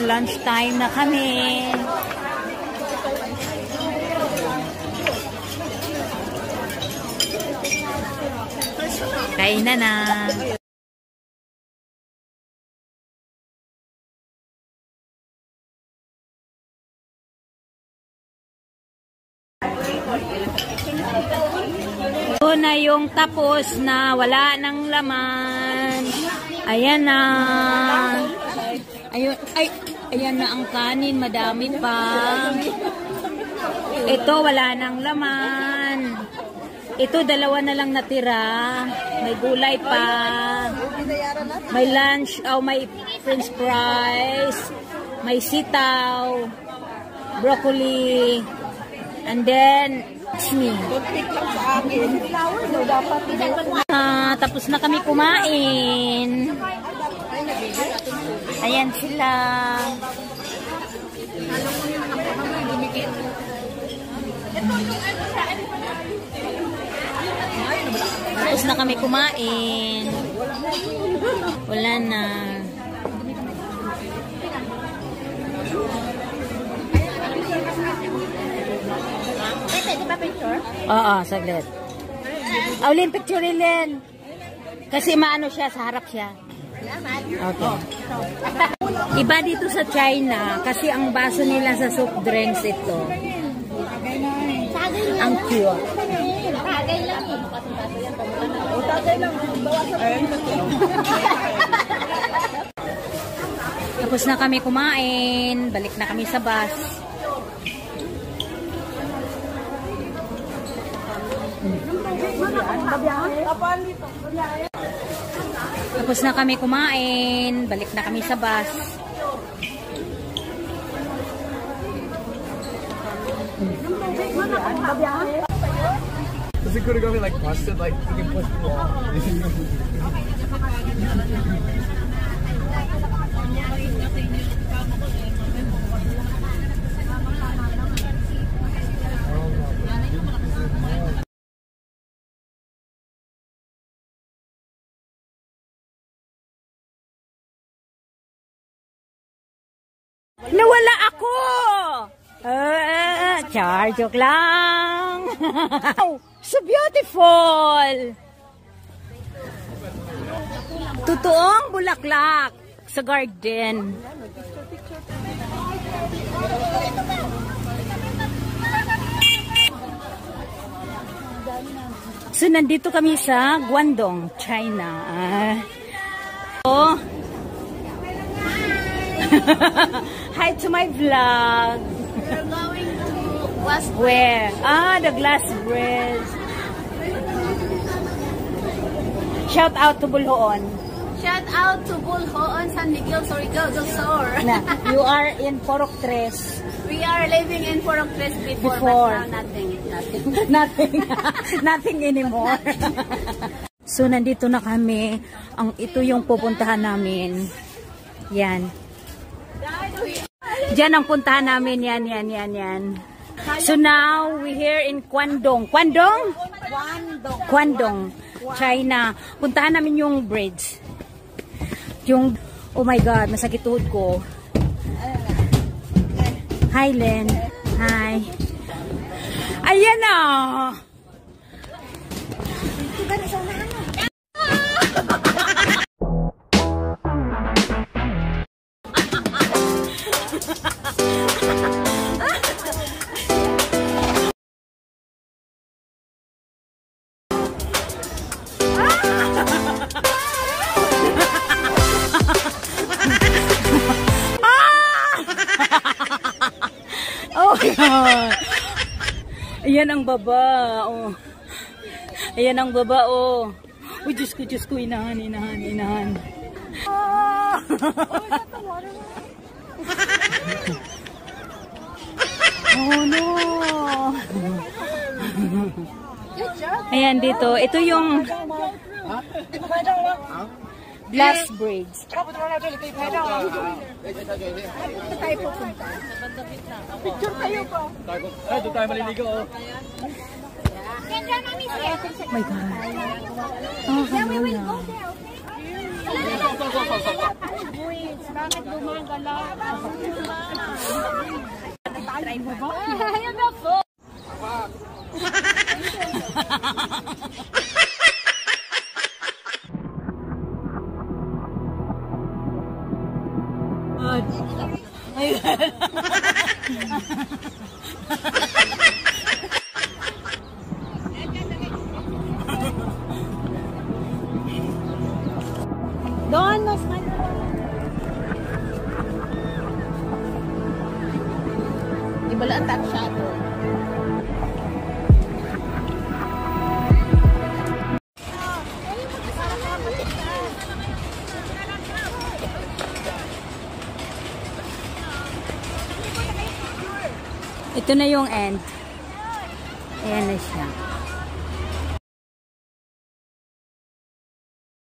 lunch time na kami. Kain na. Ito na yung tapos na wala ng laman. Ayan na. Ayan na ang kanin. Madami pa. Ito wala ng laman. Ito dalawa na lang natira. May gulay pa. May lunch. May french fries. May sitaw. Broccoli. And then tapos na kami kumain. Ayan sila. Tapos na kami kumain. Wala na. Oo, saglit. Ulin picture rin. Kasi maano siya, sa harap siya. Okay. Iba dito sa China, kasi ang baso nila sa soft drinks ito. Ang cute. Tapos na kami kumain. Balik na kami sa bus. Tapos na kami kumain. Balik na kami sa bus. Siguro kami like busted, like you can push the wall. Nawala ako! Joke lang! So beautiful! Totoong bulaklak sa garden. So nandito kami sa Guangdong, China. Hi to my vlog. We're going to Glass Where? The Glass Bridge. Shout out to Bulhoon. Shout out to Bulhoon, San Miguel, Surigao del Sur. You are in Porok Tres. We are living in Porok Tres before. But now nothing. Nothing anymore. So nandito na kami. Ito yung pupuntahan namin. Yan. Diyan ang puntahan namin. Yan. So now we here in Guangdong. Guangdong, China. Puntahan namin yung bridge. Oh my God, masakit tuhod ko. Hi, Len. Hi. Ayan na. Ayan ang baba. Ayan ang baba. Uy, Diyos ko. Inahan. Oh no. Ayan dito. Ito yung Glass Bridge. Picture tayo po. Doon tayo maliligo. Oh my God. Oh, buwis. Bakit gumagalaw? Try mo ba? Ayun na po. Doon, mas Ibala ang siya to. ito na yung end. Ayan na siya.